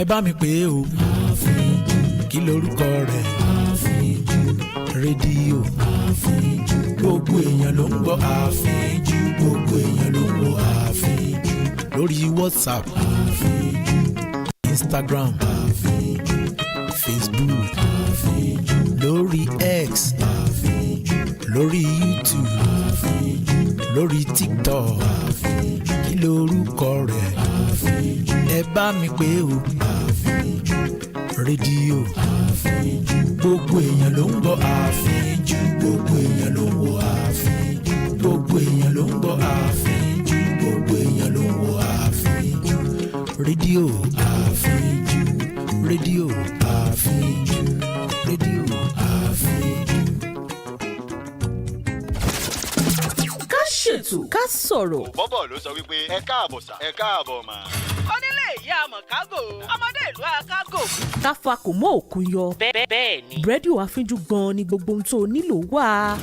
ẹ bá mi pè é o. Afínjú. Kí lorúkọ rẹ̀? Afínjú. Rédíò. Afínjú. Gbogbo èèyàn ló ń gbọ́ Afínjú. Gbogbo èèyàn ló ń wo Afínjú. Lórí WhatsApp. Afínjú. Instagram. Afínjú. Facebook. Afínjú. Lórí X. Afínjú. Lórí YouTube. Afínjú. Lórí TikTok. Afínjú. Kí lorúkọ rẹ̀? Afínjú. Ẹ bá mi pè é o. Afínjú. Rédíò. Afínjú. Gbogbo èèyàn ló ń gbọ́ Afínjú. Gbogbo èèyàn ló ń wo Afínjú. Gbogbo èèyàn ló ń gbọ́ Afínjú. Gbogbo èèyàn ló ń wo Afínjú. Rédíò. Afínjú. Rédíò. Afínjú. Rédíò. Afínjú. Ká ṣètò, ká sọ̀rọ̀. bọ́bọ̀ ló sọ wípé ẹ káàbọ̀ sà ẹ káàbọ̀ mà. onílé ìyá mọ̀kágò ọmọdé ìlú akágò. Ká fa kò mọ́ òkun yọ. bẹ́ẹ̀ ni. Rédíò Afínjú gan-an ni gbogbo ohun tó o nílò wà.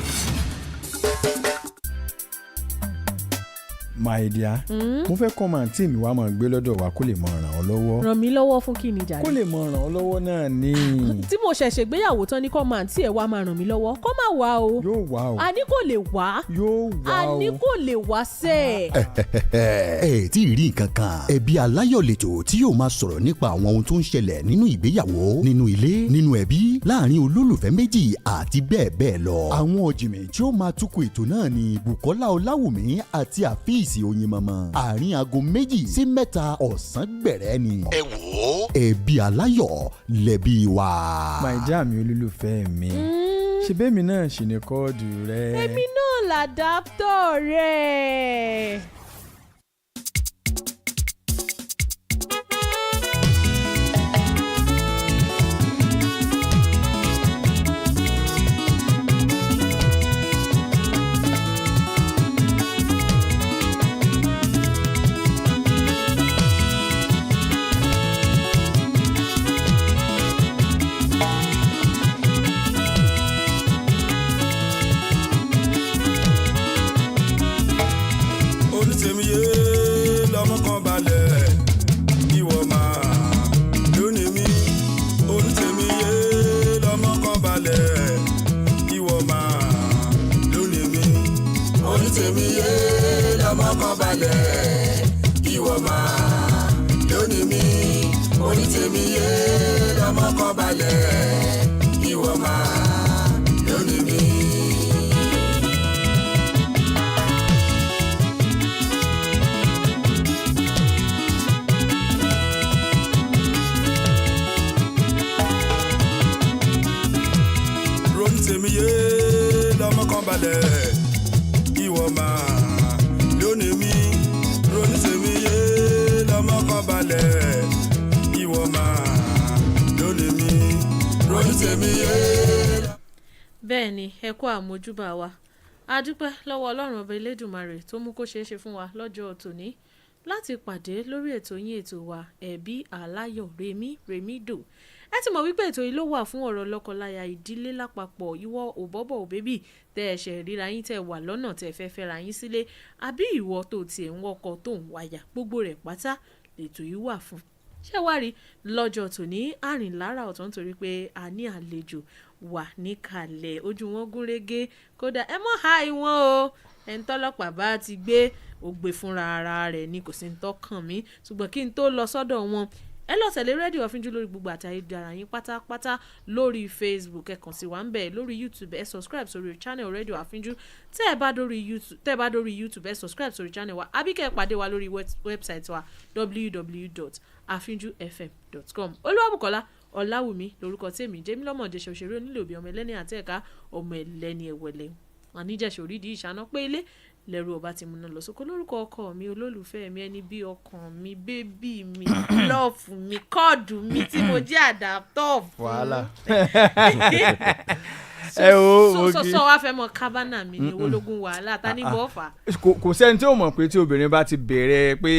My dear, mo fẹ́ kọ́ máa tí mi wá máa gbé lọ́dọ̀ wa kó lè máa ràn ọ́ lọ́wọ́. Ràn mí lọ́wọ́ fún kí ni jàre? Kó lè máa ràn ọ́ lọ́wọ́ náà ni. Tí mo ṣẹ̀ṣẹ̀ gbéyàwó tán ní kọ́ máa tí ẹ̀ wá máa ràn mí lọ́wọ́ kó má wá o. Yóò wá o. Àní kò lè wá. Yóò wá o. Àní kò lè wá sẹ́. ẹ tí ì rí nǹkan kan. Ẹbí Aláyọ lètò tí yóò máa sọ̀rọ̀ nípa àwọn ohun tó ń ṣẹlẹ̀ nínú ìgbéyàwó, nínú ilé, nínú ẹbí, láàrin olólùfẹ́ méjì àti bẹ́ẹ̀ bẹ́ẹ̀ lọ. Àwọn ọ̀jìnmí tí ó máa tukọ̀ ètò náà ni Bùkọ́lá Ọláwùmí àti Àfíìsì Oyinmomo. Àárín aago 2 sí 3 ọ̀sán gbẹ̀rẹ́ ni. Ẹ wò ó. Ẹbí Aláyọ lẹ̀bi wa. My dear mi olólùfẹ́ mi. Ṣé bẹ́ẹ̀mi náà ṣì ní kọ́ọ̀dù rẹ? Èmi náà làdáptọ̀ rẹ̀. Bẹ́ẹ̀ ni ẹ kú àmójúbà wa. A dúpẹ́ lọ́wọ́ Ọlọ́run ọba Elédùmarè tó mú kó ṣeé ṣe fún wa lọ́jọ́ tòní láti pàdé lórí ètò yín ètò wa Ẹbí Aláyọ Rèmídò. Ẹ ti mọ̀ wípé ètò yìí ló wà fún ọ̀rọ̀ lọ́kọláya ìdílé lápapọ̀, ìwọ òbọ́bọ̀ òbébì tẹ́ ẹ ṣẹ̀ ríra yín tẹ́ wà lọ́nà tẹ́ fẹ́ fẹ́ra yín sílé, àbí ìwọ tó tiẹ̀ ń wọkọ̀ tó ń wáyà, gbogbo rẹ̀ pátá lètò yìí wà fún. Ṣé wá rí lọ́jọ́ tòní àrìnlára ọ̀tọ̀ nítorí pé a ní àlejò wà níkàlẹ̀, ojú wọn gún régé, kódà ẹ mọ̀ ha ìwọ̀n o, ẹni tọ́lọ́pàá bá ti gbé ògbé fúnra ara rẹ̀ ni kò sí ń tọ́kàn mí, ṣùgbọ́n kí n tó lọ sọ́dọ̀ wọn ẹ lọ tẹ̀lé rédíò Afínjú lórí gbogbo àtayélujára yín pátápátá, lórí Facebook ẹ kàn sí wa ń bẹ̀, lórí YouTube ẹ subscribe sórí channel rédíò Afínjú, tẹ́ ẹ bá dórí YouTube ẹ subscribe sórí channel wa, àbí kẹ́ ẹ pàdé wa lórí website wa www.afinjufm.com. Oluwabukola Ọláwùmí lórúkọ tèmi, jẹ́mi lọ́mọdé ṣòṣèré onílé òbí ọmọ ẹlẹ́ni àti ẹ̀ka ọmọ ẹlẹ́ni ẹ̀wẹ̀lẹ̀ àníjẹ̀ṣẹ̀ orídìí ìṣáná pé ilé lẹ́rù ọba ti múná lọ sóko. Lórúkọ ọkọ mi, olólùfẹ́ mi, ẹni bí ọkàn mi, bébì mi, lọ́ọ̀fù mi, kọ́ọ̀dù mi tí mo jẹ́ àdàptọ̀ fún. Wàhálà. sọ wá fẹ́ mọ kábánà mi ní ológun wàhálà ta ní bọ́ọ̀fà. Kò sẹ́ni tí ó mọ̀ pé tí obìnrin bá ti bẹ̀rẹ̀ pé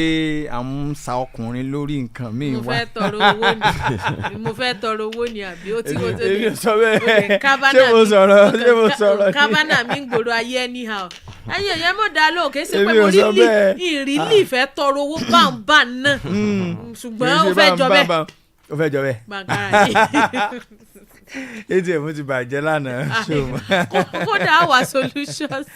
à ń sa ọkùnrin lórí nǹkan míì wá. mo fẹ́ tọrọ owó ni àbí ó tí mo tó ní. èmi sọ bẹ́ẹ̀ ṣé mo sọ̀rọ̀ kábánà mi ń gbòòrò ayé anyhow. ayé yẹn mo dá lóò kí n ṣe pé mo ìrìlì ìfẹ́ tọrọ owó báńbá náà ṣùgbọ́n ó fẹ́ jọ bẹ́ẹ̀. ó fẹ́ jọ bẹ́ẹ̀. gbàgàrà yìí. ATM ti bàjẹ́ lánàá. kódà wà solutions.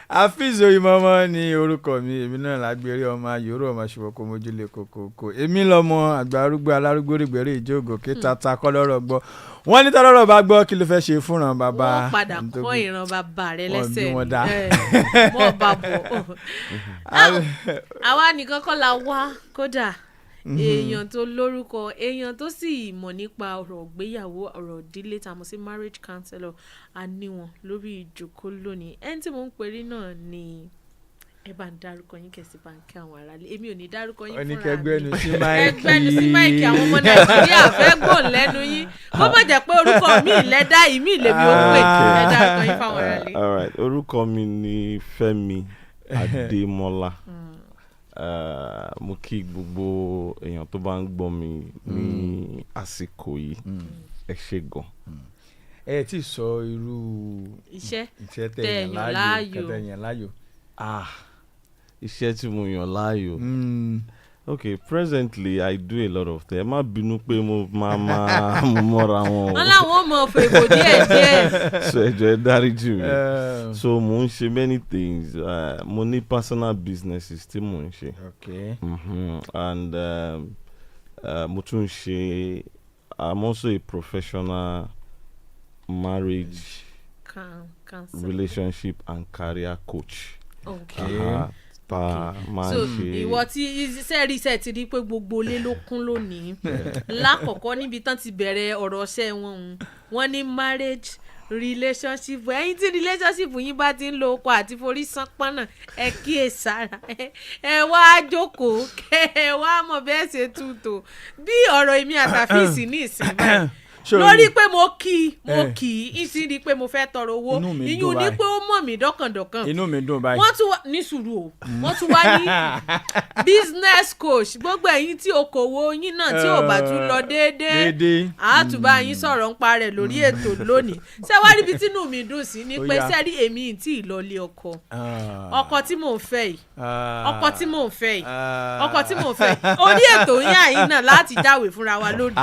Afínjú Oyinmomo ni orúkọ mi, èmi náà lágbèrè ọmọ ayòrò ọmọ ṣùgbọ́n mójúlé kòkòkò, èmi lọmọ àgbà arúgbó alárúgbó rìgbèrè ìjóògò kí tata kọ́lọ́rọ̀ gbọ́. Wọ́n ní tọ́lọ́rọ̀ bá gbọ́ kí ló fẹ́ ṣe fúnran bàbá. wọ́n padà kọ́ ìran bàbá rẹ lẹ́sẹ̀ wọ́n dá. mọ́ bá bọ̀. àwa nìkan kọ́ la wá kódà èèyàn tó lórúkọ, èèyàn tó sì mọ̀ nípa ọ̀rọ̀ ìgbéyàwó, ọ̀rọ̀ ìdílé tá a mọ̀ sí marriage counselor, a ní wọn lórí ìjókòó lónìí. ẹni tí mò ń perí náà ni ẹ bá ń dárúkọ yín kẹsì bá ń kí àwọn aráalé. èmi ò ní dárúkọ yín fúnra mi. oníkẹgbẹ́nu sí máìkì. ẹgbẹ́nu sí máìkì àwọn ọmọ Nàìjíríà fẹ́ gbọ́n lẹ́nu yín. kó má jẹ́ pé orúkọ mi lẹ́dá ìmí lèmi ó pè. ẹ dárúkọ yín fáwọn aráalé. All right, orúkọ mi ni Fẹ́mi Adémọ́lá. Mo kí gbogbo èèyàn tó bá ń gbọ́ mi ní àsìkò yìí, ẹ ṣé gan. Ẹ tí sọ irú iṣẹ́ tẹ̀yàn láàyò. Iṣẹ́ tí mo yàn láàyò. Okay, presently I do a lot of things. Ẹ má bínú pé mo máa mo mọ́ra wọn. wọ́n láwọn ò mọ̀ fèbò díẹ̀. So ẹ jọ̀ọ́ ẹ dáríjì mi. So mo ń ṣe many things. Mo ní personal businesses tí mo ń ṣe. Okay. And mo tún ṣe, I'm also a professional marriage, relationship and career coach. Okay. So ìwọ tí iṣẹ́ ti rí pé gbogbo ilé ló kún lónìí. lákọ̀ọ́kọ́ níbi tán ti bẹ̀rẹ̀ ọ̀rọ̀ ṣẹ́ wọ́n ní marriage relationship. ẹ̀yin tí relationship yín bá ti ń lo oko àti forí sánpọ́n náà, ẹ kíyèsára, ẹ wá jókòó ẹ wá mọ̀ bẹ́ẹ̀ ṣe tútò bí ọ̀rọ̀ èmi àtàfíìsì ní ìsìn báyìí. lórí pé mo kì í sí rí pé mo fẹ́ tọrọ owó, ìyún ní pé ó mọ̀ mí dọ́kàndọ́kàn. inú mi dùn báyìí. wọ́n tún wá ní sùúrù o, wọ́n tún wá ní business coach. gbogbo ẹ̀yin tí okòwò yín náà tí ò bá tún lọ déédéé, àátúbà yín sọ̀rọ̀ ń parẹ̀ lórí ètò lónìí. ṣé wá ríbi tínú mi dùn sí ni pé sẹ́rí èmi tí ì lọ lé ọkọ tí mò ń fẹ́ yìí, ọkọ tí mò ń fẹ́ yìí orí ètò yín àyín náà láti jáwèé fúnra wa lónìí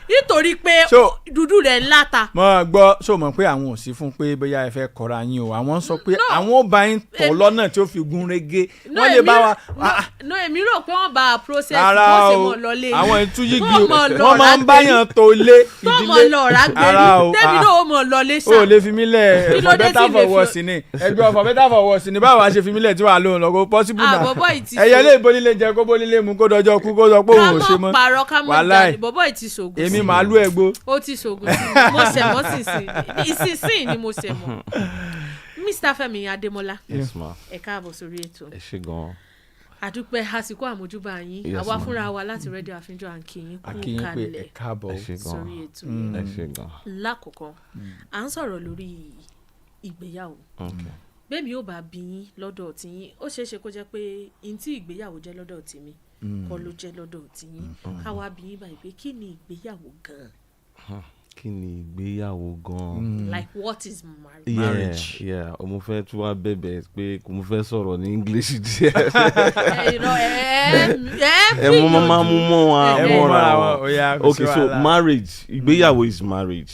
nítorí pé dúdú rẹ̀ ńláta. mo gbọ́ so mọ̀ pé àwọn ò sí fún pé bóyá ẹ fẹ́ kọ́ra yín o, àwọn sọ pé àwọn ò bá yín tọ̀ lọ́nà tí ó fi gún régé. wọ́n lè bá wa. no èmi rò pé wọ́n bá a process bó ṣe mọ̀ lọ lé. àwọn ìtúyígi wọ́n máa ń báyàn tó lé ìdílé. tó mọ̀ lọ rà gbé tẹ́mi náà ó mọ̀ lọ lé ṣá. o lè fi mí lẹ̀ for better for worse ni ẹgbẹ́ for better for worse ni báwo a ṣe fi mí lẹ̀ tí wàá lóhùn lọ́gọ́ possible náà. ẹ̀yẹ lè bolílé jẹ kó bolílé mu kó dọjọ́ kú kó sọ pé òun ò ṣe mọ́. ká mọ̀ jalè bọ́bọ́ ì ti ṣògùn. èmi màálù ẹ̀gbó. ó ti ṣògùn mo ṣẹ̀mọ́ ìsinsìn ni mo ṣẹ̀mọ́. Mr. Fẹ́mi Adémọ́lá, ẹ káàbọ̀ sórí ètò. ẹ ṣé gan. àdúpẹ́ àsìkò àmójúbà yín, àwa fúnra wa láti rédíò Afínjú à ń kí yín kú kalẹ̀ sórí ètò yìí. ẹ ṣé gan. lákọ̀ọ́kọ́ à ń sọ̀rọ̀ lórí ìgbéyàwó. bẹ́ẹ̀mi ò bá bí yín lọ́dọ̀ tiyín, ó ṣeé ṣe kó jẹ́ pé n tí ìgbéyàwó jẹ́ lọ́dọ̀ tèmi kọ́ ló jẹ́ lọ́dọ̀ tiyín. káwa bí yín báyìí pé kí ni ìgbéyàwó gan-an? Kí ni ìgbéyàwó gan-an? Like what is marriage? Yeah, mo fẹ́ tún wá bẹ̀bẹ̀ pé mo fẹ́ sọ̀rọ̀ ní English díẹ̀. Mo máa mú mọ́ wa. Okay, so marriage, ìgbéyàwó is marriage.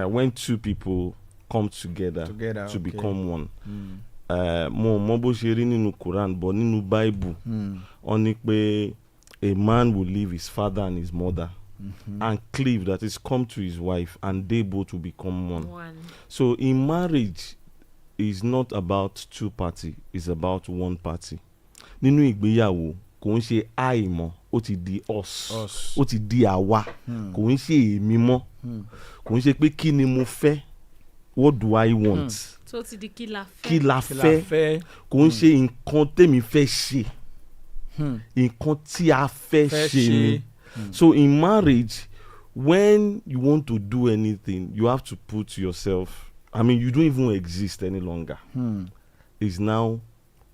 When two people come together to become one. Mo mọ bó ṣe rí nínú Quran, but nínú Bible wọ́n ní pé a man will leave his father and his mother. And cleave, that is, come to his wife, and they both will become one. So in marriage, it's not about two party, it's about one party. Nínú ìgbéyàwó kò ń ṣe I mọ́, ó ti di us, ó ti di àwa, kò ń ṣe èmi mọ́, kò ń ṣe pé kí ni mo fẹ́, what do I want, so ti di kí la fẹ́, kò ń ṣe nǹkan tèmi fẹ́ ṣe, nǹkan tí a fẹ́ ṣe ni. So in marriage, when you want to do anything, you have to put yourself, I mean, you don't even exist any longer. It's now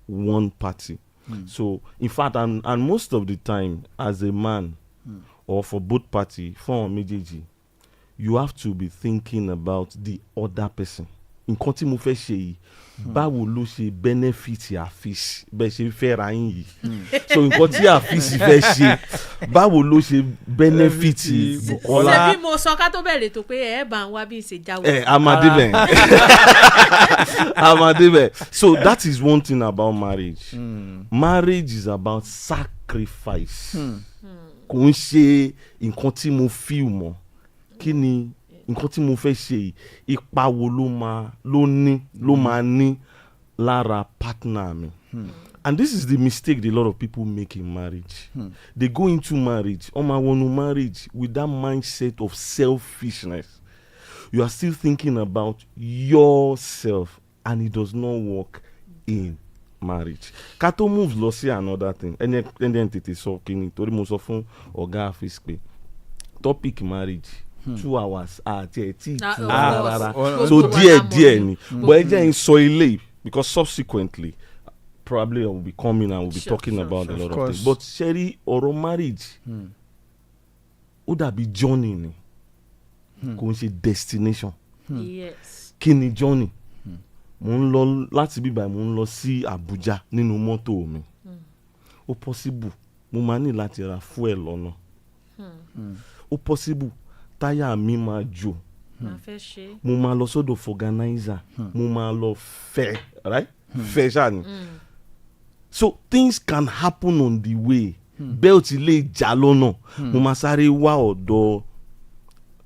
one party. So in fact, and most of the time, as a man, or for both party, for méjèèjì, you have to be thinking about the other person. nǹkan tí mo fẹ́ ṣe yìí báwo ló ṣe benefit àfíìsì bẹ́ẹ̀ ṣe fẹ́ ra yín yìí so nǹkan tí àfíìsì fẹ́ ṣe báwo ló ṣe benefit Bukola. ṣebí mo sọ ká tó bẹ̀rẹ̀ tó pé ẹ bá ń wá bí ṣe jáwé. Amadebe. So that is one thing about marriage. Marriage is about sacrifice. Kò ń ṣe nǹkan tí mo feel mọ́ kí ni nǹkan tí mo fẹ́ ṣe ipa wo ló máa ní lára partner mi. And this is the mistake that a lot of people make in marriage. They go into marriage, marriage with that mindset of selfishness. You are still thinking about yourself, and it does not work in marriage. Kato moves lọ sí another thing. And then tètè sọ kíni torí mo sọ fún ọ̀gá àfíìsì pé topic marriage 2 hours àti ẹtí rárá so díẹ̀ ni but ẹ jẹ́ n sọ ilé because subsequently probably I will be coming and we'll be talking about a lot of things. But ṣẹ́rí ọ̀rọ̀ marriage ó dàbí journey ni kò ń ṣe destination. Kí ni journey? Mo ń lọ láti bíbá mo ń lọ sí Abuja nínú mọ́tò mi. Ó possible mo máa ní láti ra fuel lọ́nà. Ó possible táyà mi máa jò. Mo máa lọ sọ́dọ̀ organizer. Mo máa lọ fẹ́ right? Fẹ́ ṣáà ni. So things can happen on the way. Belt lè já lọ́nà. Mo máa sáré wá ọ̀dọ̀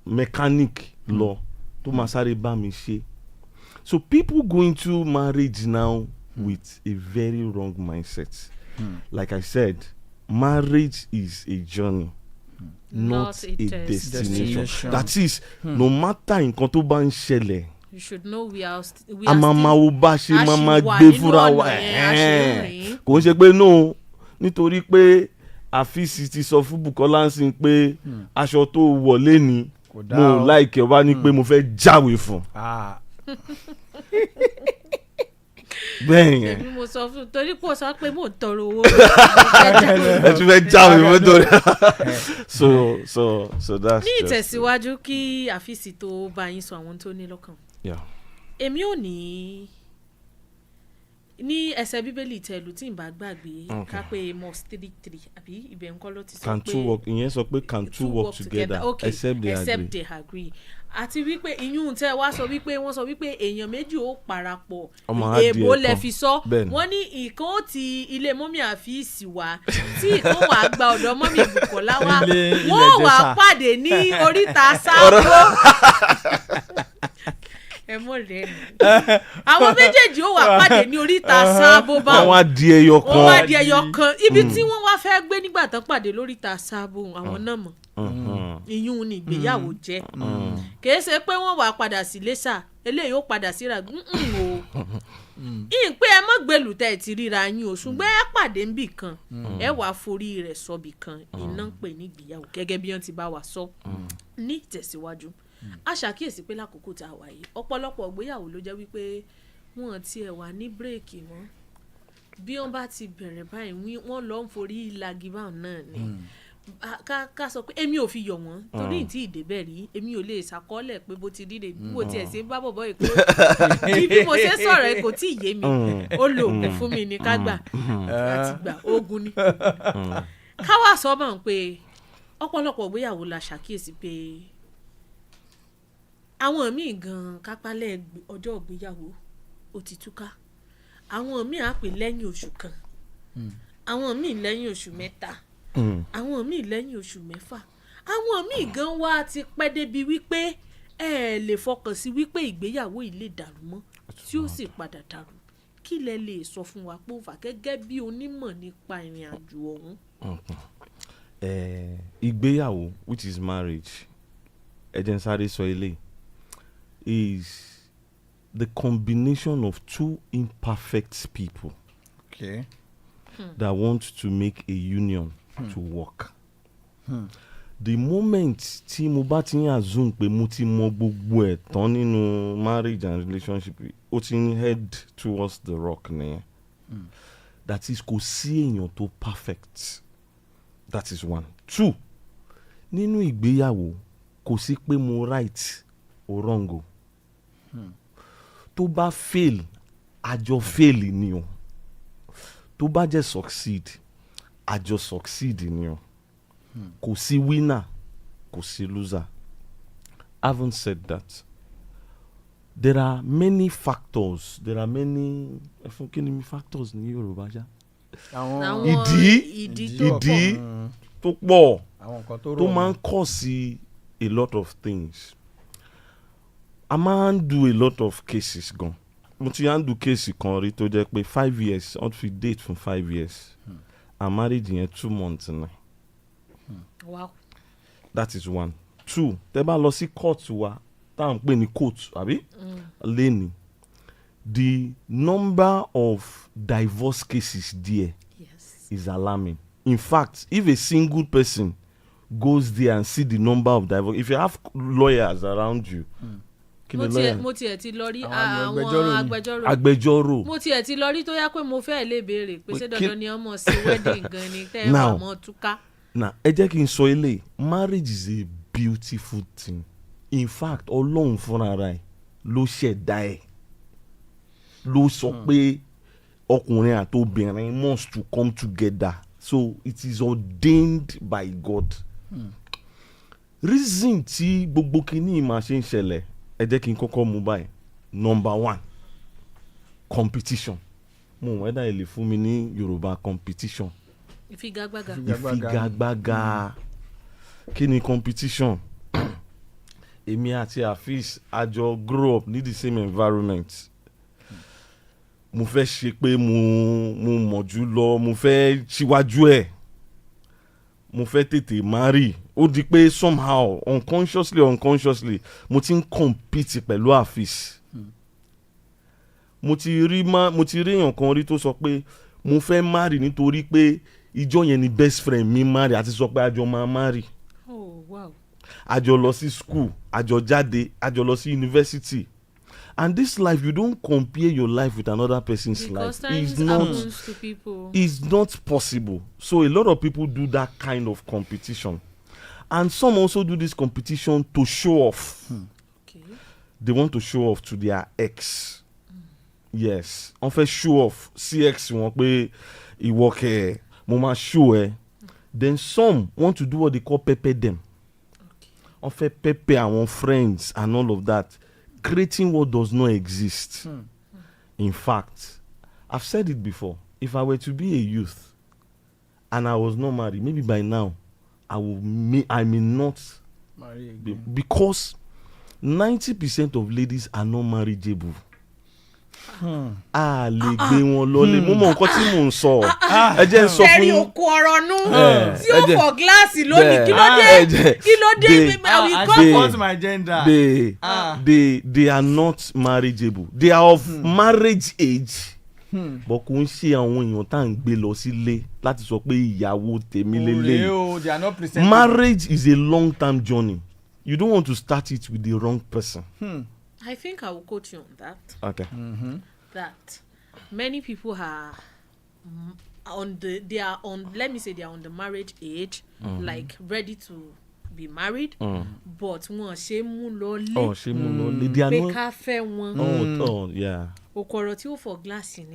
mechanic lọ tó máa sáré bá mi ṣe. So people go into marriage now with a very wrong mindset. Like I said, marriage is a journey, not a destination. That is, no matter nǹkan tó bá ń ṣẹlẹ̀, you should know we are mama wo bá ṣe mama gbé fúnra wa. Kò ń ṣe pé no nítorí pé àfíìsì ti sọ fún Bukola ń sìn pé aṣọ tó wọlé ni mo like ẹ wá ní pé mo fẹ́ jáwé fún. Bẹ́ẹ̀ yẹn. Èmi mo sọ fún torí pé o sọ pé mo ń tọrọ owó. Ẹ tún fẹ́ jáwé fún torí. So that's. Ní ìtẹ̀síwájú kí àfíìsì tó bá yín sọ àwọn tó ní lọ́kàn. Èmi ò ní ẹsẹ̀ bíbélì tẹ̀lú tí n bá gbàgbé ká pé Amos 3:3 àbí ibẹ̀ ńkọ́ ló ti sọ pé can two work ìyẹn sọ pé can two work together except they agree. Àti wípé iyún tẹ́ wá sọ wípé wọ́n sọ wípé èèyàn méjì ó parapọ̀ èèbó lẹ fi sọ wọ́n ní ìkan ó ti ilé mọ́mí àfíìsì wá tí ìkan wà gba ọ̀dọ̀ mọ́mí Bukola wá wọ́n wà pàdé ní oríta Sábó. Ẹ mọ̀ rẹ̀ ni àwọn méjèèjì ó wà pàdé ní oríta Sábó báwọn. Wọ́n á di ẹyọ kan. Ibi tí wọ́n wá fẹ́ gbé nígbà tán pàdé lóríta Sábó àwọn náà mọ̀. Iyún ni ìgbéyàwó jẹ́ kìí ṣe pé wọ́n wà padà sí Iléṣà eléyìí ó padà sí ra o ìpè ẹ mọ́ gbèlú tẹ́ ẹ ti ríra yín o ṣùgbọ́n ẹ pàdé níbì kan ẹ wàá forí rẹ̀ sọ́bì kan iná ń pè ní ìgbéyàwó gẹ́gẹ́ bí wọ́n ti bá wa sọ ní ìtẹ̀síwájú. A ṣàkíyèsí pé lákòókò tá a wà yìí ọ̀pọ̀lọpọ̀ ìgbéyàwó ló jẹ́ wípé wọ́n tiẹ̀ wà ní bírèkì mọ́ bí wọ́n bá ti bẹ̀rẹ̀ báyìí wọ́n lọ ń forí lagi báwọn náà ni ká sọ pé èmi ò fi yọ̀ wọ́n torí ìtì ìdébẹ̀ rí èmi ò lè ṣàkọọ́lẹ̀ pé bó ti ríre bí mo tiẹ̀ ṣe bá bọ̀bọ̀ èkó bí mo ṣe sọ̀rọ̀ ẹ kò tí ì yé mi ó lo oògùn fún mi ní ká gbà àti gbà oògùn ni ká wá sọ mọ̀ pé ọ̀pọ̀lọpọ̀ ìgbéyàwó la ṣàkíyèsí pé àwọn míì gan kápálẹ̀ ọjọ́ ìgbéyàwó ó ti túká àwọn míì á pè lẹ́yìn oṣù kan àwọn míì lẹ́yìn oṣù mẹ́ta àwọn míì lẹ́yìn oṣù mẹ́fà àwọn míì gan wá ti pẹ́ débi wípé ẹ lè fọkàn sí wípé ìgbéyàwó yìí lè dàrú mọ́ tí ó sì padà dàrú kí lẹ lè sọ fún wa pé ó fà gẹ́gẹ́ bí onímọ̀ nípa ìrìn àjò ọ̀hún. Ìgbéyàwó which is marriage ẹ jẹ́ n sáré sọ eléyìí is the combination of two imperfect people that want to make a union to work. The moment tí mo bá ti ń assume pé mo ti mọ gbogbo ẹ̀ tán nínú marriage and relationship ó ti ń head towards the rock nìyẹn. That is kò sí èèyàn tó perfect. That is one. Two, nínú ìgbéyàwó kò sí pé mo right or wrong o. tó bá fail àjọ fail ni o, tó bá jẹ́ succeed àjọ succeed ni o, kò sí winner kò sí loser. Having said that, there are many factors, kí ni factors ní Yorùbá ṣá? ìdí tó pọ̀ tó máa ń cause a lot of things. A máa ń do a lot of cases gan. Mo ti handle case kan rí tó jẹ́ pé 5 years on fi date fún 5 years and marriage yẹn 2 months ni. Wow. That is 1. 2, tẹ́ bá lọ sí court wa tá à ń pè ní court àbí lẹ́ni, the number of divorce cases there is alarming. In fact, if a single person goes there and see the number of divorce, if you have lawyers around you, mo tiẹ̀ ti lọ rí àwọn agbẹjọ́rò. Mo tiẹ̀ ti lọ rí tó yá pé mo fẹ́ lè béèrè pé ṣé dandan ni ọmọ sí wedding gan ni tẹ́ ẹ wà mọ́ túká. Now ẹ jẹ́ kí n sọ eléyìí, marriage is a beautiful thing. In fact, Ọlọ́run fúnra rẹ̀ ló ṣẹ̀dá ẹ̀, ló sọ pé ọkùnrin àti obìnrin must to come together, so it is ordained by God. Reason tí gbogbo kìíní máa ṣe ń ṣẹlẹ̀, ẹ jẹ́ kí n kọ́kọ́ mú báyìí. Number 1, competition. Mo wọ́n ẹ̀dá ilé fún mi ní Yorùbá competition. Ìfigagbága. Kí ni competition? Èmi àti Afis àjọ grow up ní the same environment. Mo fẹ́ ṣe pé mo mọ̀ jù lọ, mo fẹ́ ṣíwájú ẹ̀, mo fẹ́ tètè marry. Ó di pé somehow unconsciously mo ti ń compete pẹ̀lú Afis. Mo ti rí èèyàn kan rí tó sọ pé mo fẹ́ marry nítorí pé ìjọ yẹn ni best friend mi marry àti sọ pé àjọ máa marry. Oh wow. Àjọ lọ sí school, àjọ jáde, àjọ lọ sí university. And this life, you don't compare your life with another person's because life. Because times happens to people. It's not possible. So a lot of people do that kind of competition. And some also do this competition to show off. Okay. They want to show off to their ex. Yes. On fait show off. See ex wọn pé ìwọ kẹ̀, mo máa show ẹ. Then some want to do what they call pepper them. Okay. On fait pepper àwọn friends and all of that. Creating what does not exist. In fact, I've said it before. If I were to be a youth and I was not married, maybe by now I may not marry be, because 90% of ladies are not marriageable. A lè gbé wọn lọlé. Mo mọ nǹkan tí mò ń sọ. Ẹ jẹ́ n sọ fún yín. Ẹ̀rí òkú ọ̀rọ̀ nù tí ó fọ gíláàsì lónìí. Kí ló dé? I want my gender. They are not marriageable. They are of marriage age. But kò ń ṣe àwọn èèyàn tá à ń gbé lọ sílé láti sọ pé ìyàwó tèmi lélẹ̀. Marriage is a long-term journey. You don't want to start it with the wrong person. I think I will quote you on that. Okay. That many people are they are on the marriage age, like ready to be married, but wọ́n ṣe mú lọ lé. They are pé not. ká fẹ́ wọn. Oh, yeah. Okọ̀rọ̀ tí ó fọ gíláàsì ni.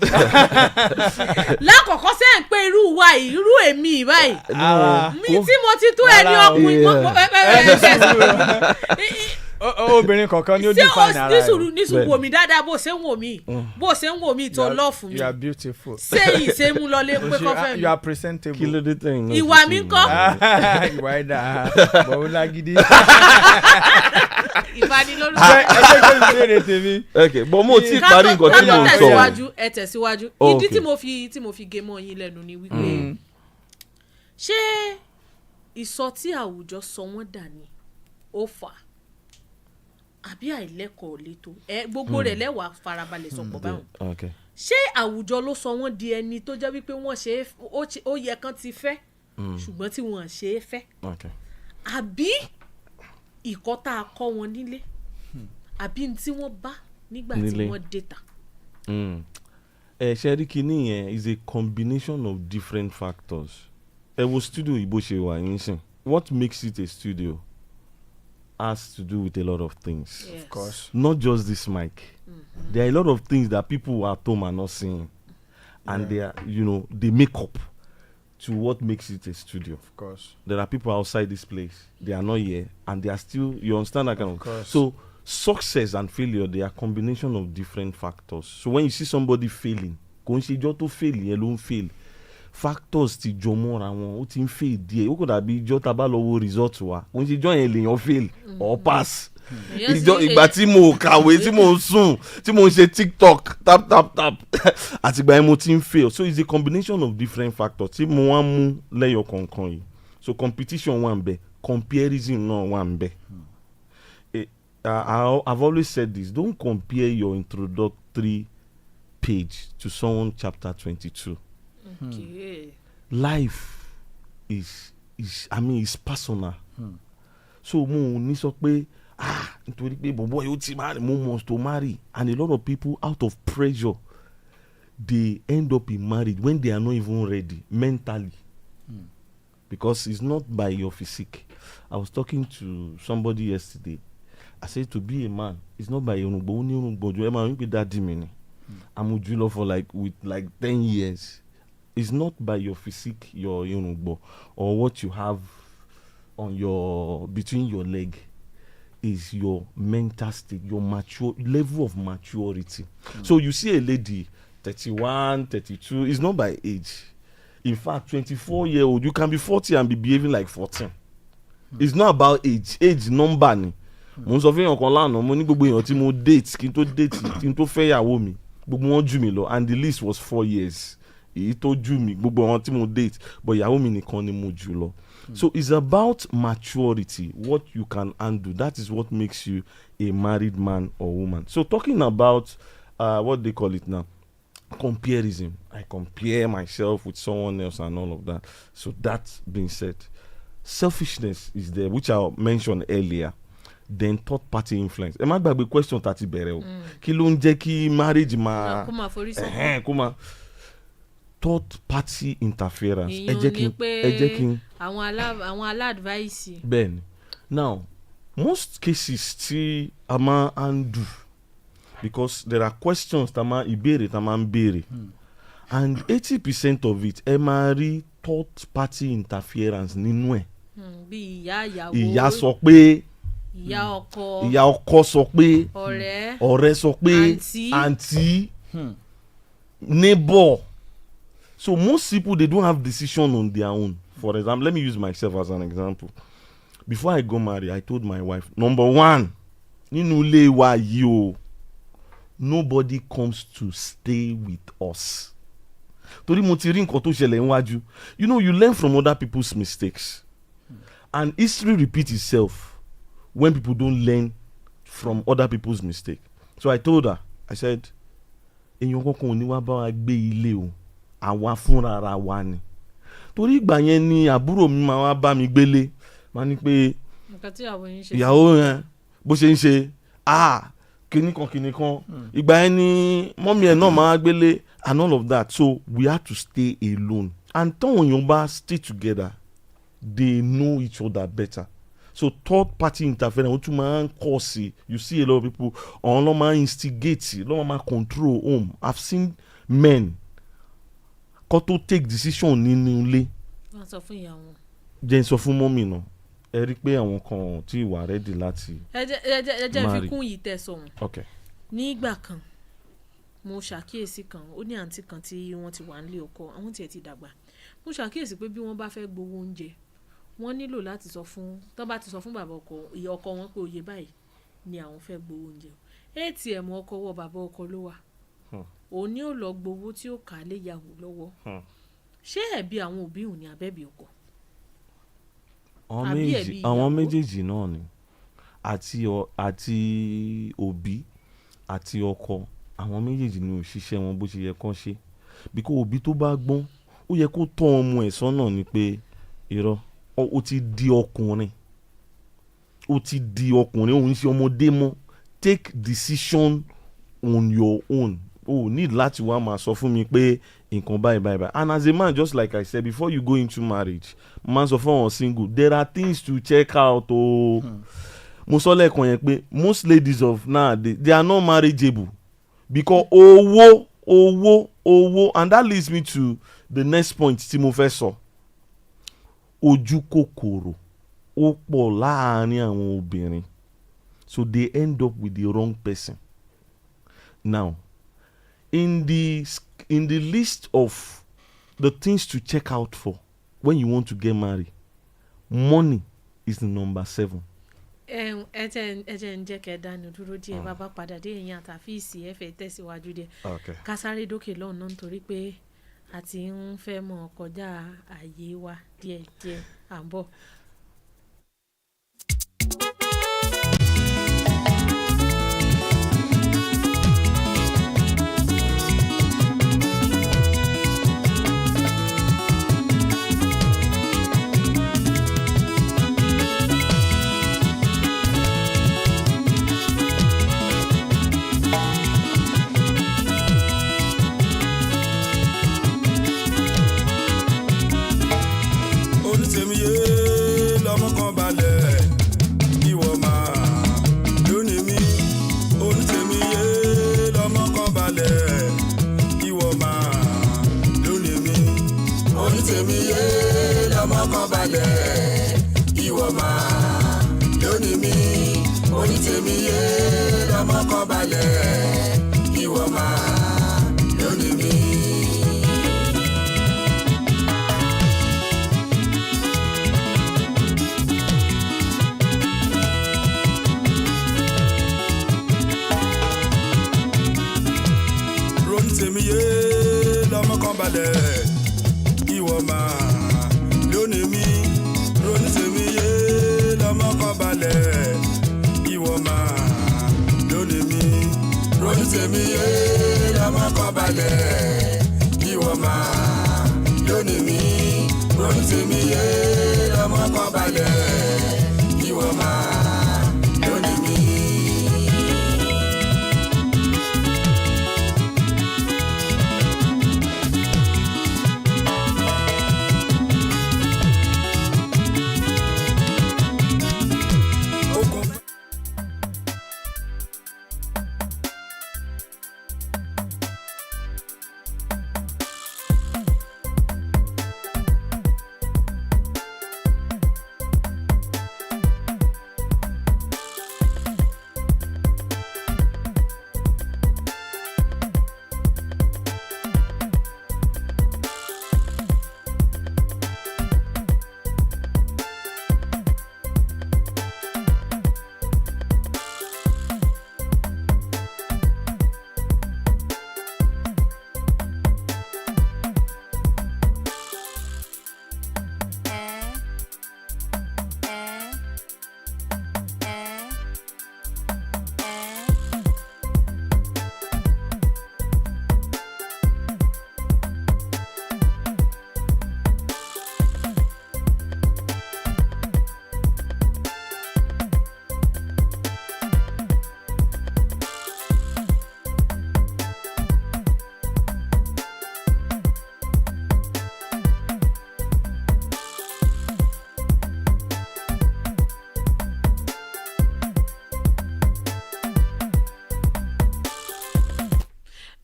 Lákọ̀ọ́kọ́ sẹ́yìn pé irú wa yìí, irú èmi báyìí. Mi tí mo ti tó ẹni ọkùnrin. Obìnrin kankan ni ó define ara rẹ̀. Nísùn wò mí dáadáa bó ṣe ń wò mí tó love fún mi. You are beautiful. Sẹ́yìn ṣe mú lọlé pé kọ́ fẹ́ mi. You are presentable. Kí ló dé tẹ̀yìn náà? Ìwà mi ńkọ́? Ìwà ẹ̀dá bọ̀wọ́ lágídí. Ìbanilórúkọ. Ẹgbẹ́ ìbéèrè tèmi. Okay, but mo ti parí nǹkan tí mo ń sọ. Ẹ tẹ̀síwájú. Ìdí tí mo fi gé mọ́ yín lẹ́nu ni wípé ṣé ìsọ tí àwùjọ sọ wọ́n dà ní ó fà á àbí àìlẹ́kọ̀ọ́ létò gbogbo rẹ̀ lẹ́wàá farabalẹ̀ sọ̀pọ̀ báwọn. Ṣé àwùjọ ló sọ wọ́n di ẹni tó jẹ́ wípé wọ́n ṣe ó yẹ kán ti fẹ́ ṣùgbọ́n tí wọ́n ṣe é fẹ́, àbí ìkọ́ tá a kọ́ wọn nílé, àbí tí wọ́n bá nígbà tí wọ́n déta? Ṣe rí kinní yẹn is a combination of different factors. Ẹ wo studio ìbò ṣe wà yín sìn. What makes it a studio? has to do with a lot of things. Yes. Of course. Not just this mic. There are a lot of things that people at home are not seeing, and they are, they make up to what makes it a studio. Of course. There are people outside this place. They are not here, and they are still. You understand that kind of. course. So success and failure, they are combination of different factors. So when you see somebody failing, kò ń ṣe ijọ́ tó fail yẹn ló ń fail. Factors ti jọ mọ́ra wọn, ó ti ń fail díẹ̀. Ó kò dàbí ijọ́ tá bá lọ wo result wa. Kò ń ṣe ijọ́ yẹn lèèyàn fail or pass. Ìgbà tí mo kàwé tí mo ń sùn tí mo ń ṣe TikTok tap àtìgbà yẹn mo ti ń fail. So it's a combination of different factors tí mo wá mú lẹ́yọ̀ kọ̀ọ̀kan yìí. So competition wà ń bẹ, comparison náà wà ń bẹ. I've always said this: don't compare your introductory page to someone chapter 22. Okay. Life is personal. So mo ní sọ pé nítorí pé bọ̀bọ̀ yóò ti marry, mo must to marry, and a lot of people out of pressure they end up in marriage when they are not even ready mentally. Because it's not by your physique. I was talking to somebody yesterday. I said to be a man, it's not by your daddy mini. I'm with you for like 10 years. It's not by your physique, your or what you have on your between your leg. Is your mental state, your level of maturity. So you see a lady 31, 32, it's not by age. In fact, 24-year-old, you can be 40 and be behaving like 14. It's not about age number ni. Mo sọ fún ọkàn lánàá, mo ní gbogbo èèyàn tí mo date kí n tó fẹ́ yàwó mi, gbogbo wọn jù mí lọ, and the list was 4 years. Èyí tó jù mí, gbogbo àwọn tí mo date, but yàwó mi nìkan ni mo jù lọ. So it's about maturity, what you can handle. That is what makes you a married man or woman. So talking about what they call it now, comparison. I compare myself with someone else and all of that. So that being said, selfishness is there, which I mentioned earlier. Then third party influence. Ẹ má gbàgbé question tàti bẹ̀rẹ̀ o. Kí ló ń jẹ́ kí marriage máa kó máa third party interference. Ẹ jẹ́ kí n àwọn aládvice. Bẹ́ẹ̀ni. Now, most cases tí a máa handle, because there are questions tá máa ìbéèrè tá máa ń béèrè, and 80% of it ẹ máa rí third party interference nínú ẹ̀. Bí ìyá ìyàwó, ìyá sọ pé, ìyá ọkọ sọ pé, ọ̀rẹ́ sọ pé, àǹtí, neighbor. So most people, they don't have decision on their own. For example, let me use myself as an example. Before I go marry, I told my wife, number one, nínú ilé wa yìí o, nobody comes to stay with us. Torí mo ti rí nǹkan tó ṣẹlẹ̀ níwájú. You learn from other people's mistakes. And history repeats itself when people don't learn from other people's mistakes. So I told her, I said, èèyàn kankan ò ní wá bá wa gbé ilé o, àwa fúnra ara wa ni. Torí ìgbà yẹn ni àbúrò mi máa wá bá mi gbélé, máa ní pé ìyàwó yẹn bó ṣe ń ṣe kìnìkan ìgbà yẹn ni mọ́mí ẹ̀ náà máa gbélé and all of that. So we had to stay alone. And táwọn èèyàn bá stay together, they know each other better. So third party interference, wọ́n tún máa ń kọ́ sí. You see a lot of people ọ̀hún ló máa instigate, ló máa control home. I've seen men kó tó take decision nínú ilé. Wọ́n sọ fún ìyá wọn. Jẹ́ sọ fún mọ́mì náà. Ẹ rí pé àwọn kan tí wà ready láti. Ẹ jẹ́ fi kún yìí tẹ̀ sọ̀hún. Okay. Ní ìgbà kan, mo ṣàkíyèsí kan, ó ní àǹtí kan tí wọ́n ti wà nílé ọkọ, àwọn tiẹ̀ ti dàgbà. Mo ṣàkíyèsí pé bí wọ́n bá fẹ́ gbowó oúnjẹ, wọ́n nílò láti sọ fún, tó bá ti sọ fún bàbá ọkọ, ìyá ọkọ wọn pé oye báyìí ni àwọn fẹ́ gbowó oúnjẹ. ATM ọkọ wọ bàbá ọkọ ló wà. Òun ni ó lọ gbowó tí ó kà á lé yàwó lọ́wọ́. Ṣé ẹ̀bi àwọn òbí òun ni àbẹ́bí ọkọ? Àwọn méjèèjì náà ni, àti òbí àti ọkọ, àwọn méjèèjì ni òṣìṣẹ́ wọn bó ṣe yẹ kán ṣe. Because òbí tó bá gbọ́n, ó yẹ kó tọ́ ọmọ ẹ̀ sọ́nà ni pé irọ́, ó ti di ọkùnrin, òun ṣe ọmọdé mọ́. Take decision on your own. Need láti wá máa sọ fún mi pé nǹkan báyìí. And as a man, just like I said, before you go into marriage, man sọ fún àwọn single, there are things to check out. mo sọ lẹ́ẹ̀kan yẹn pé most ladies of nowadays they are not marriageable because owó and that leads me to the next point tí mo fẹ́ sọ. Ojú kòkòrò ó pọ̀ láàárín àwọn obìnrin, so they end up with the wrong person. Now, in the list of the things to check out for when you want to get married, money is the number 7. ẹ jẹ́ ń jẹ́ kẹ́ dánú dúró díẹ̀ bàbá padà dé èyàn àtàfíìsì ẹ fẹ́ tẹ̀síwájú díẹ̀ kásáré dókè lọ́nà nítorí pé a ti ń fẹ́ mọ̀ kọjá ààyè wa díẹ̀díẹ̀ à ń bọ̀.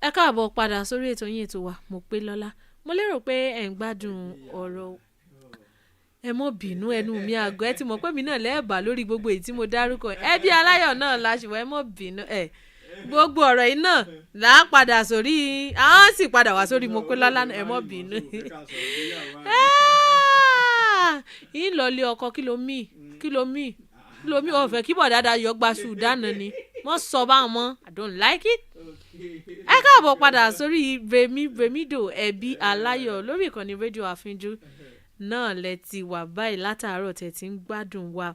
ẹ káàbọ̀ padà sórí ètò yín ètò wa mo pé lọ́lá mo lérò pé ẹ̀ ń gbádùn ọ̀rọ̀ ẹ mọ́ bínú ẹnu mi àgọ́ ẹ ti mọ̀ pé mi náà lẹ́ẹ̀bà lórí gbogbo èyí tí mo dárúkọ Ẹbí Aláyọ náà la ṣùgbọ́n ẹ mọ́ bínú ẹ gbogbo ọ̀rọ̀ yìí náà là á padà sórí àwọn sì padà wá sórí mo pé lọ́lá ẹ mọ́ bínú yín lọ lé ọkọ kí ló mí ọ̀fẹ́ kí bọ̀ dáadáa yọ gba Sudan ni wọ́n sọ báwọn mọ́ I don't like it. Ẹ káàbọ̀ padà sórí Remido Ẹbí Aláyọ lórí ìkànnì rédíò Afínjú náà lẹ ti wà báyìí látàárọ̀ tẹ̀ tí ń gbádùn wa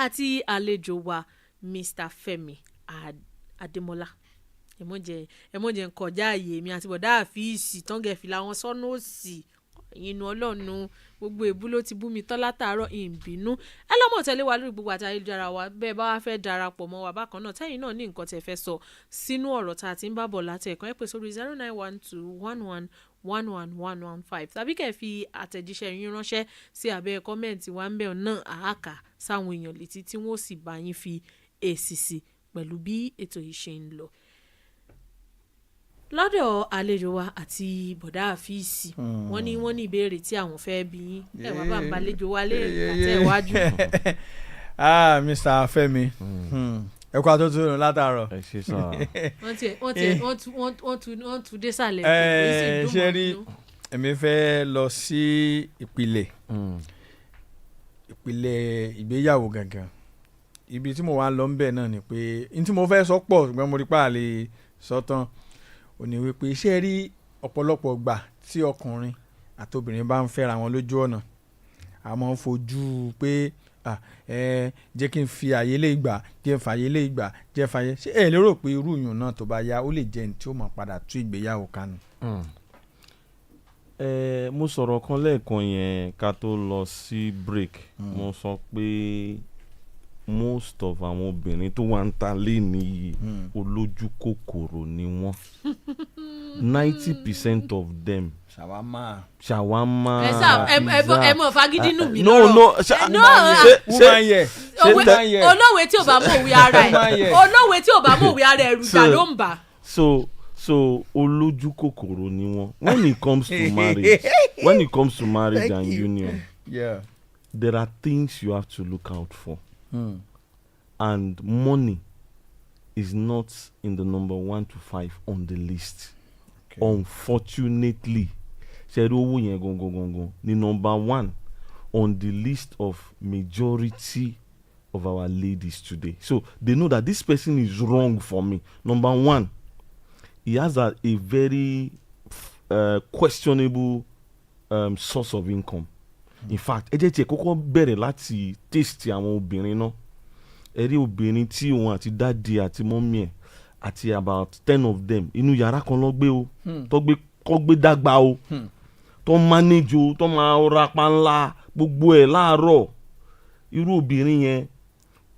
àti àlejò wa Mr. Fẹ́mi Adémọ́lá ẹmọjẹ ń kọjá ààyè mi àti bọ̀dá àfíìsì tọ́ngẹ̀ fìlà wọn sọ́nà òsì inú Ọlọ́run gbogbo èbú ló ti bú mi tán látàárọ̀ ìbínú. Ẹ lọ́mọ tẹ̀lé wa lórí gbogbo àtayélujára wa bẹ́ẹ̀ bá wá fẹ́ darapọ̀ mọ́ wa bákan náà tẹ́yìn náà ní nǹkan tẹ́ fẹ́ sọ sínú ọ̀rọ̀ tá a ti ń bá bọ̀ láti ẹ̀kan ẹ pè sórí 09121111115 tàbí kẹ́ fi àtẹ̀jíṣẹ́ yín ránṣẹ́ sí abẹ́ kọ́mẹ́ǹtì wa ń bẹ̀ náà àáká sáwọn èèyàn létí tí wọ́n sì bá yín fi èsì sí pẹ̀lú bí ètò yìí ṣe ń lọ. Lọ́dọ̀ àlejò wa àti bọ̀dá àfíìsì wọ́n ní ìbéèrè tí àwọn fẹ́ bí yín ẹ wá bá ń balẹ̀jọ wa lé àtẹ̀wájú. Mr. Fẹ́mi ẹ kó àtúntò rìn látàárọ̀. ẹ ṣe sọ. wọ́n tún dé sàlẹ̀ ṣe rí èmi fẹ́ lọ sí ìpìlẹ̀ ìgbéyàwó gangan ibi tí mo wá lọ ń bẹ̀ náà ni pé n tí mo fẹ́ sọ pọ̀ ṣùgbọ́n mo rí pààlè sọ́tàn ò ní wípé ṣé rí ọ̀pọ̀lọpọ̀ gbà tí ọkùnrin àti obìnrin bá ń fẹ́ra wọn lójú ọ̀nà a máa ń fojú pé jẹ́ kí n fi àyè lè gbà jẹ́ fàyè lè gbà jẹ́ fàyè ṣé ẹ lérò pé irú ìyún náà tó bá yá ó lè jẹ́ ní tí ó máa padà tú ìgbéyàwó kánú. Mo sọ̀rọ̀ kan lẹ́ẹ̀kan yẹn ká tó lọ sí break mo sọ pé most of àwọn obìnrin tó wà ń ta lé nìyí olójú kòkòrò ni wọ́n 90% of them. Ṣàwámà. ẹ mọ̀ fagídí nù mí lọ́rọ̀. no olóòwe tí ò bá mọ̀ òwe ara ẹ̀ olóòwe tí ò bá mọ̀ òwe ara ẹ̀ rújà ló ń bà. So olójú kòkòrò ni wọ́n when it comes to marriage and union. Yeah. There are things you have to look out for. And money is not in the number 1 to 5 on the list. Okay. Unfortunately, ṣẹ́rí owó yẹn gangan ni number 1 on the list of majority of our ladies today. So they know that this person is wrong for me. Number 1, he has a very questionable source of income. In fact, ẹ jẹ́ tí ẹ kọ́kọ́ bẹ̀rẹ̀ láti taste àwọn obìnrin náà. Ẹ rí obìnrin tí òun àti dáàdi àti mọ́mí ẹ̀ àti about 10 of them inú yàrá kan ló gbé o tó gbé dàgbà o tó manage o tó máa ra panla gbogbo ẹ̀ láàárọ̀. Irú obìnrin yẹn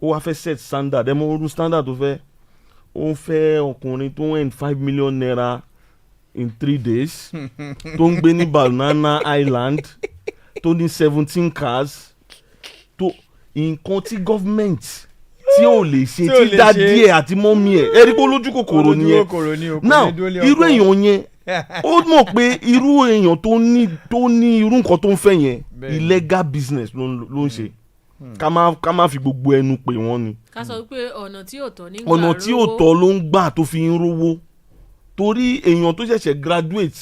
ó wá fẹ́ set standard ẹ mọ orú standard tó fẹ́ ó ń fẹ́ ọkùnrin tó ń earn 5 million naira in 3 days tó ń gbé ní Banana Island tó ní 17 cars tó nǹkan tí government tí ò lè ṣe tí dá díẹ̀ àti mọ́mí ẹ̀ ẹ rí pé olójú kòkòrò nìyẹn. Now irú èèyàn yẹn ó mọ̀ pé irú èèyàn tó ní irú nǹkan tó ń fẹ́ yẹn illegal business ló ń ṣe ká má fi gbogbo ẹnu pè wọ́n ni. ká sọ pé ọ̀nà tí ò tọ́ ní gbà ọ̀nà tí ò tọ́ ló ń gbà tó fi ń rówó torí èèyàn tó ṣẹ̀ṣẹ̀ graduate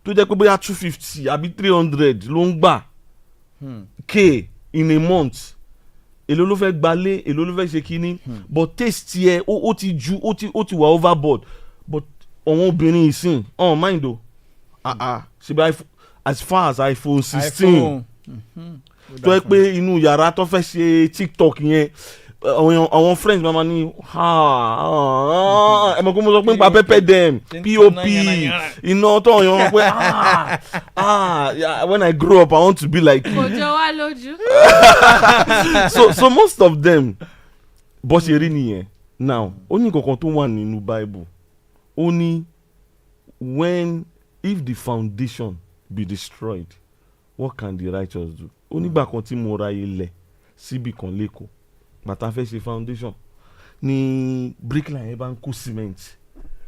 tó jẹ́ pé bóyá 250 àbí 300 ló ń gbà k in a month èló ló fẹ́ gbalé èló ló fẹ́ ṣe kínní but taste yẹ ó ti wà overboard but àwọn obìnrin ìsìn mind o ṣe bí as far as iPhone 16 tó yẹ pé inú yàrá tó fẹ́ ṣe TikTok yẹn àwọn friends mama ní ẹ mọ̀ kó mo sọ pé nípa pẹ́pẹ́ dem pop iná tó yàn pé when I grow up I want to be like you. kò jọ wá lójú. so most of them bó ṣe rí nìyẹn. Now ó ní kankan tó wà nínú Bible ó ní if the foundation be destroyed what can the righteous do. ó nígbà kan tí mo ra ilẹ̀ síbi kan lẹ́kọ̀ọ́ bàtà fẹ́ ṣe foundation ní bricklayer yẹn bá ń kó cement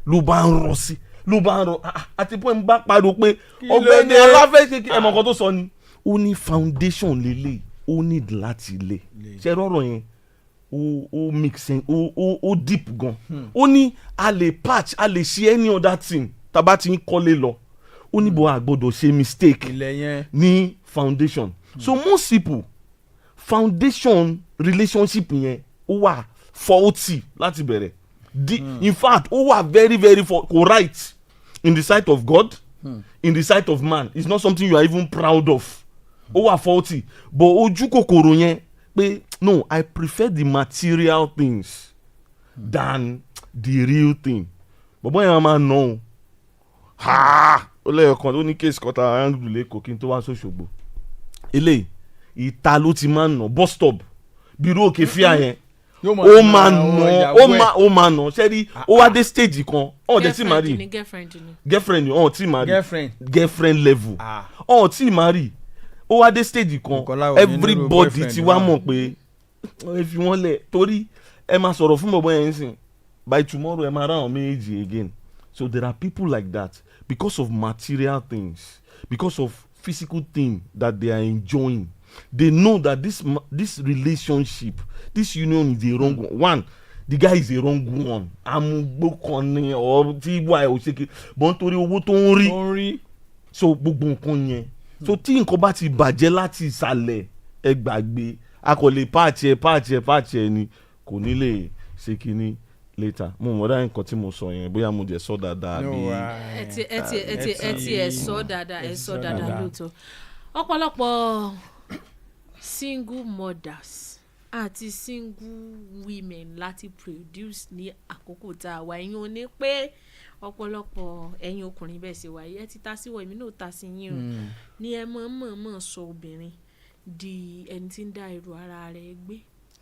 ló bá ń rọ àti pé n bá pariwo pé ọ̀gbẹ́ni aláfẹ́ ṣe kí ẹ̀mọ̀ kan tó sọ ni ó ní foundation lélẹ̀ ó need láti lé ṣe rọrọ yẹn ó make sense ó deep gan ó ní a lè patch a lè ṣe any other thing tàbá ti ń kọ́lé lọ ó ní bó a gbọ́dọ̀ ṣe mistake ní foundation. So most people foundation relationship yẹn ó wà faulty láti bẹ̀rẹ̀ in fact ó wà very very correct in the sight of God in the sight of man it's not something you are even proud of ó wà faulty but ojú kòkòrò yẹn pé no I prefer the material things than the real thing bọ̀bọ̀ yẹn máa nọ ó lẹ́yọ̀ kan ó ní kéèsì kọ́ta áńgùlù lẹ́kọ̀ọ́ kí n tó wá sóṣogbo eléyìí ìta ló ti máa ń nà bus stop bírú òkè fíà yẹn ó máa nà ṣẹ́rí ó wá dé stage kan ọ̀n dẹ̀ tí máa rí girlfriend ni ọ̀n tí máa rí girlfriend level ọ̀n tí máa rí ó wá dé stage kan everybody ti wá mọ̀ pé ẹ fi wọ́n lẹ̀ torí ẹ máa sọ̀rọ̀ fún bọ̀bọ̀ yẹn sìn by tomorrow ẹ máa rá àwọn méjì again so there are people like that because of material things because of physical things that they are enjoying they know that this relationship this union is a wrong one the guy is a wrong one amugbokanni or tí wà ẹ̀ ò ṣe kí bọ́n torí owó tó ń rí so gbogbo nǹkan yẹn so tí nǹkan bá ti bàjẹ́ láti ìsàlẹ̀ ẹ gbàgbé a kò lè pààtì ẹ ni kò ní lè ṣe kínní later mo mọ̀ dáhùn nǹkan tí mo sọ yẹn bóyá mo jẹ́ sọ dáadáa bí. ẹ sọ dáadáa lóòótọ́ ọ̀pọ̀lọpọ̀ single mothers àti single women láti produce ní àkókò tá a wà ẹ̀yin ò ní pé ọ̀pọ̀lọpọ̀ ẹ̀yin ọkùnrin bẹ́ẹ̀ ṣe wáyé ẹ ti ta sí wọ èmi náà ta sí yín o ní ẹ mọ̀ sọ obìnrin di ẹni tí ń dá èrò ara rẹ̀ gbé.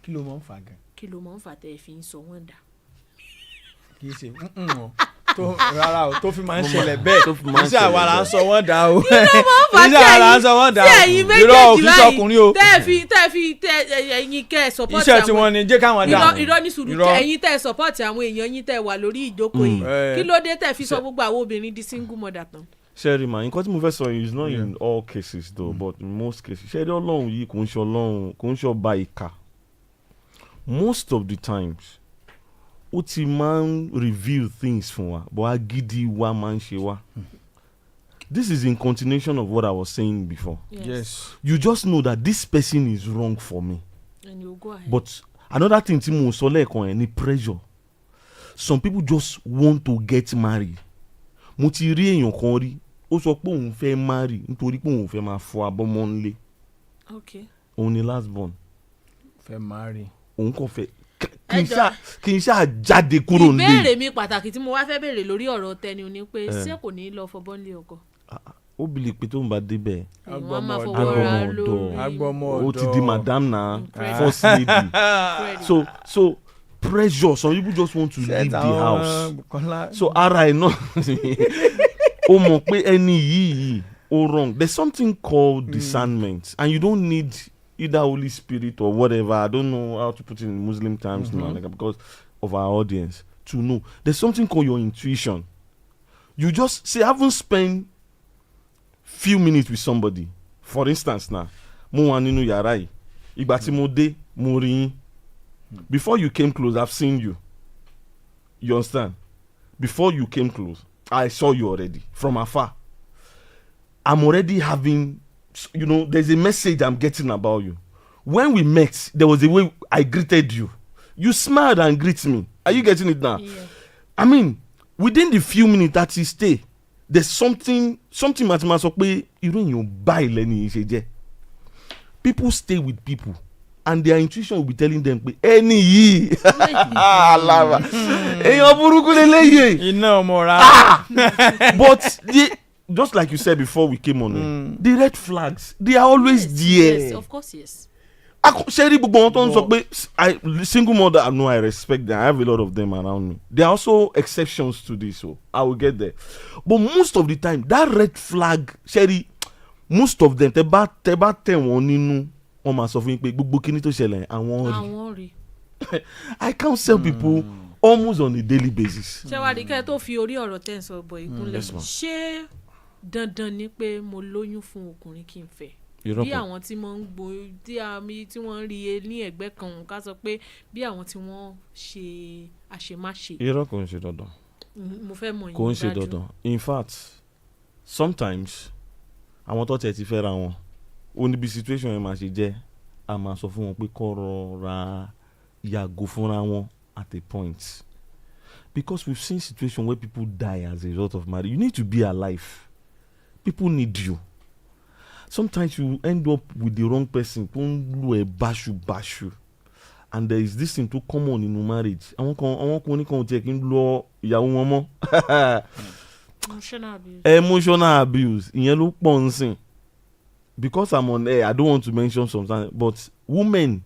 kí ló máa ń fà gan. kí ló máa ń fà tẹ́ ẹ fi ń sọ wọ́n dà. kì í ṣe rárá o tó fi máa ń ṣẹlẹ̀ bẹ́ẹ̀ iṣẹ́ àwa là ń sọ wọ́n dà o iṣẹ́ àwa là ń sọ wọ́n dà o irọ́ o kì í sọkùnrin o. tẹ́ ẹ̀yin kẹ́ ẹ̀ support àwọn iṣẹ́ tí wọ́n ní jẹ́ káwọn dà irọ́ ní sùúrù ẹ̀yin tẹ́ ẹ̀ support àwọn èèyàn yín tẹ́ ẹ̀ wà lórí ìjókòó yìí kí ló dé tẹ́ ẹ̀ fi sọ gbogbo àwọn obìnrin di single mother tán. Sherry man nǹkan tí mo fẹ́ sọ yìí is not in all cases though but in most cases Sherry ọlọ́run yìí kò ń ṣe ọba ìkà most of the times ó ti máa ń reveal things fún wa but agídí wa máa ń ṣe wa. This is in continuation of what I was saying before. Yes. You just know that this person is wrong for me. And you go ahead. But another thing tí mo sọ lẹ́ẹ̀kan ẹ̀ ni pressure. Some people just want to get married. Mo ti rí èèyàn kan rí ó sọ pé òun fẹ́ marry nítorí pé òun fẹ́ máa fọ abọ́ mọ́ nílé. Okay. Òun ni last born. Fẹ́ marry. Òun kàn fẹ́ kì í ṣáà jáde kúrò nílé. Ìbéèrè mi pàtàkì tí mo wá fẹ́ béèrè lórí ọ̀rọ̀ tẹni ni pé ṣé kò ní lọ fọbọ́ nílé ọkọ. Ó bìlì pé tó ń bá débẹ̀ agbọmọ ọ̀dọ̀ ó ti di madam na first lady so pressure some people just want to leave the house so ara ẹ̀ náà ó mọ̀ pé ẹni yìí ó wrong there's something called discernment and you don't need either Holy Spirit or whatever I don't know how to put it in Muslim terms now like, because of our audience to know there's something called your intuition. You just say I haven't spent few minutes with somebody for instance now mo wà nínú yàrá yìí ìgbà tí mo dé mo rí yín before you came close I've seen you understand before you came close I saw you already from afar I'm already having there's a message I'm getting about you when we met there was a way I greeted you you smiled and greeted me are you getting it now? Yeah. I mean within the few minutes that you stay there's something mathematics sọ pé irú èèyàn báyìí lẹ́ni yìí ṣe jẹ́ people stay with people and their intuition will be telling them pé ẹni yìí alára èèyàn burúkú lélẹ́yìí iná ọmọ ra but just like you said before we came on the red flags they are always there. Yes, of course, yes. Sherry gbogbo wọn tó ń sọ pé single mother I know I respect them I have a lot of them around me there are also exceptions to this so I will get there but most of the time that red flag Sherry most of them tẹ bá tẹ̀ wọ́n nínú wọ́n máa sọ fún yín pé gbogbo kíní tó ṣẹlẹ̀ àwọn rí I counsel people almost on a daily basis. ṣé wàá rí kẹ́ tó fi orí ọ̀rọ̀ tẹ̀ ń sọ bọ̀ ìkúnlẹ̀ ṣé dandan ni pé mo lóyún fún ọkùnrin kí n fẹ́ bí àwọn tí wọ́n ń gbó tí wọ́n ń rí e ní ẹ̀gbẹ́ kan ká sọ pé bí àwọn tí wọ́n ṣe àṣemáṣe. irọ́ kò ń ṣe dandan. mo fẹ́ mọ̀ yín dájú. kò ń ṣe dandan in fact sometimes àwọn tó tẹ̀ ti fẹ́ ra wọn ó níbi situation yẹn máa ṣe jẹ́ a máa sọ fún wọn pé kó rọra yàgò fúnra wọn at a point because we've seen situation where people die as a result of marriage you need to be alive people need you. Sometimes you end up with the wrong person tó ń lu ẹ̀ báṣubàṣu and there is this thing too common in marriage àwọn kan oníkan tiẹ̀ kí n lọ ìyàwó wọn mọ́ emotional abuse ìyẹn ló pọ̀ ń sìn. Because I'm on air, I don't want to mention something, but women,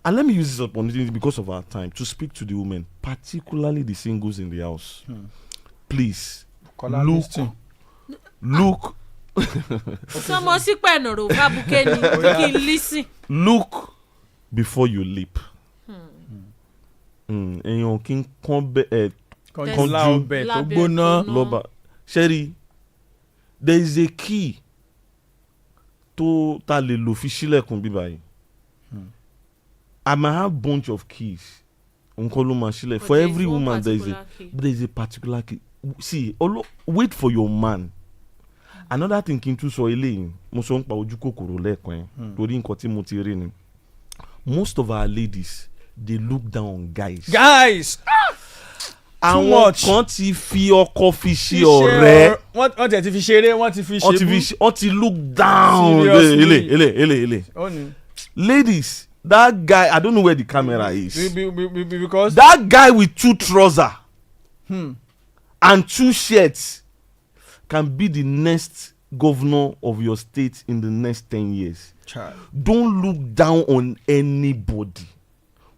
and let me use this opportunity because of our time to speak to the women, particularly the singles in the house. Please, look. Look before you leap. Èèyàn kí n kàn Sherry, there is a key to ta lè lò fi ṣílẹ̀kùn bí báyìí. I might have bunch of keys. For every woman there is a particular key. See, wait for your man. Another thing kí n tún sọ eléyìí, mo sọ ń pa ojú kòkòrò lẹ́ẹ̀kan yẹn torí nǹkan tí mo ti rí ni. Most of our ladies, they look down on guys. Àwọn kan ti fi ọkọ fi ṣe ọ̀rẹ́. Wọ́n ti fi ṣeré, wọ́n ti fi ṣe bú. Wọ́n ti look down. Ele. Ladies, that guy, I don't know where the camera is. Because that guy with 2 trousers and 2 shirts can be the next governor of your state in the next 10 years. Child. Don't look down on anybody.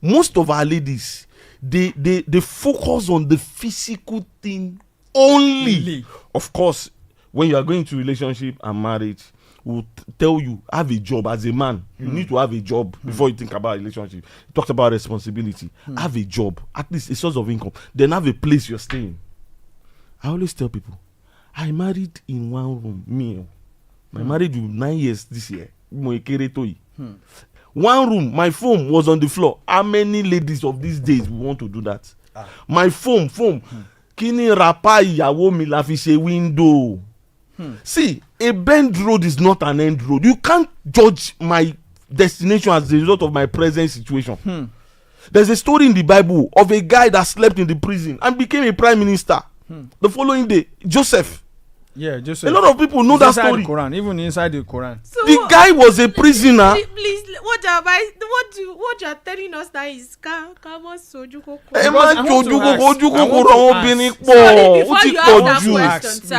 Most of our ladies, they focus on the physical thing only. Of course, when you are going to relationship and marriage, we'll tell you, have a job as a man. You need to have a job before you think about relationship. It talks about responsibility. Have a job, at least a source of income. Then have a place you're staying. I always tell people, I married in 1 room. I married you 9 years this year. 1 room, my phone was on the floor. How many ladies of these days we want to do that? My phone. Kini rapa ìyàwó mi la fi ṣe window. See, a bend road is not an end road. You can't judge my destination as a result of my present situation. There's a story in the Bible of a guy that slept in the prison and became a prime minister. The following day, Joseph. Yeah, Joseph. A lot of people know that story. The Quran, even inside the Quran. So the guy was a prisoner. Please, what you're telling us that is come on soju koko.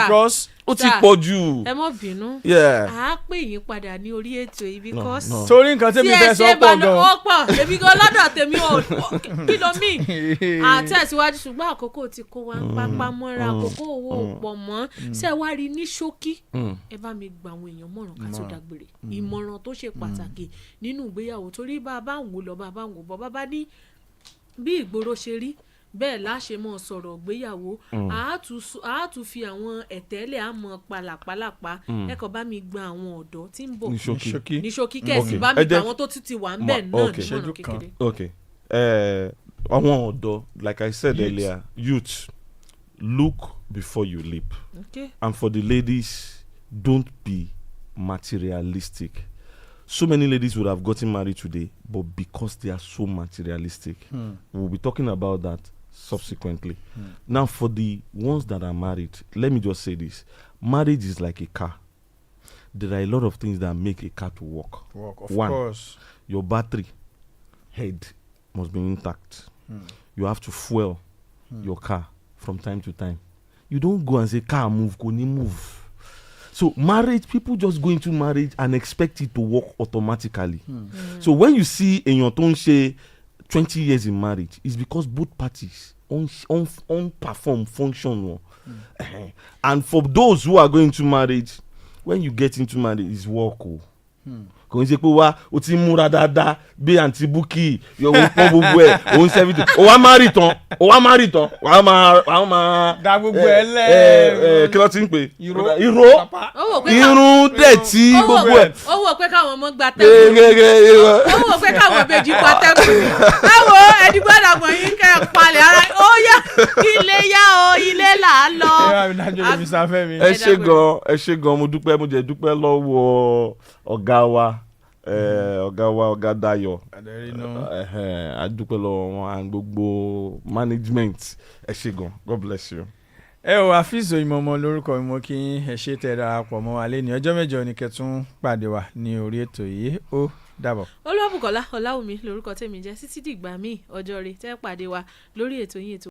Because ó ti pọ̀ jù. Ẹ má bínú. A pè yín padà ní orí ètò yìí because torí nǹkan tẹ́mi fẹ́ sọ pọ̀ gan. Ó pọ̀ èmi gan lọ́dọ̀ tèmi ò kí ló mí. Àtẹ̀síwájú ṣùgbọ́n àkókò ti kó wa pápá mọ́ra àkókò owó pọ̀ mọ́. Ṣé wá rí ní ṣókí? Ẹ bá mi gba àwọn èèyàn mọ̀ràn ká tó dágbére. Ìmọ̀ràn tó ṣe pàtàkì nínú ìgbéyàwó torí bàbá ń wò lọ bàbá ń wò bọ̀ bàbá ní bí ìgboro ṣe rí. Bẹ́ẹ̀ láṣẹ mọ́ sọ̀rọ̀ gbéyàwó àátú fi àwọn ẹ̀tẹ́lẹ̀ àmọ́ palàpalàpá ẹ̀kọ́ bá mi gba àwọn ọ̀dọ́ tí ń bọ̀ ní ṣókí kẹ̀sì bá mi gba àwọn tó ti wà ń bẹ̀ náà nímọ̀ràn kékeré. Okay, àwọn ọ̀dọ́, like I said earlier, youth, look before you leap. Okay. And for the ladies, don't be materialistic. So many ladies would have gotten married today, but because they are so materialistic, we'll be talking about that subsequently. Now, for the ones that are married, let me just say this. Marriage is like a car. There are a lot of things that make a car to work. Of One, course. your battery head must be intact. You have to fuel your car from time to time. You don't go and say, car move, go ni move. So marriage, people just go into marriage and expect it to work automatically. So when you see èèyàn tó ń ṣe 20 years in marriage, it's because both parties on perform function. And for those who are going into marriage, when you get into marriage, it's work. Kò ń ṣe pé wá o ti múra dáadáa bí àǹtí Búkì yòówó pọ́n gbogbo ẹ̀ òun sẹ́fìtì ó wá má rí tán wàá máa dá gbogbo ẹ̀ lẹ́ẹ̀. kí ló ti ń pè irun dẹ̀tí gbogbo ẹ̀. ó wò pé káwọn ọmọ gba tẹ́kùn ó wò pé káwọn ìbejì gba tẹ́kùn báwo ẹ̀dígbọ́dà mọ̀ yín kẹ́ ẹ̀ palẹ̀ ara ó yá ilé yá o ilé là á lọ. ẹ ṣé gan mo dúpẹ́ lọ́wọ́ ọ̀gá Dayọ̀ adúpẹ́ lọ́wọ́ wọn and gbogbo management ẹ ṣé gan, God bless you. Afínjú Oyinmomo lórúkọ mi, mo kí ẹ ṣé tẹ́ darapọ̀ mọ́ wa lẹ́ni ọjọ́ mẹ́jọ ni kẹ́tún pàdé wa ní orí ètò yìí ó dàbọ̀. Oluwabukola Ọláwùmí lórúkọ tèmi jẹ́ títí dìgbà míì ọjọ́ rẹ̀ tẹ́ pàdé wa lórí ètò yín ètò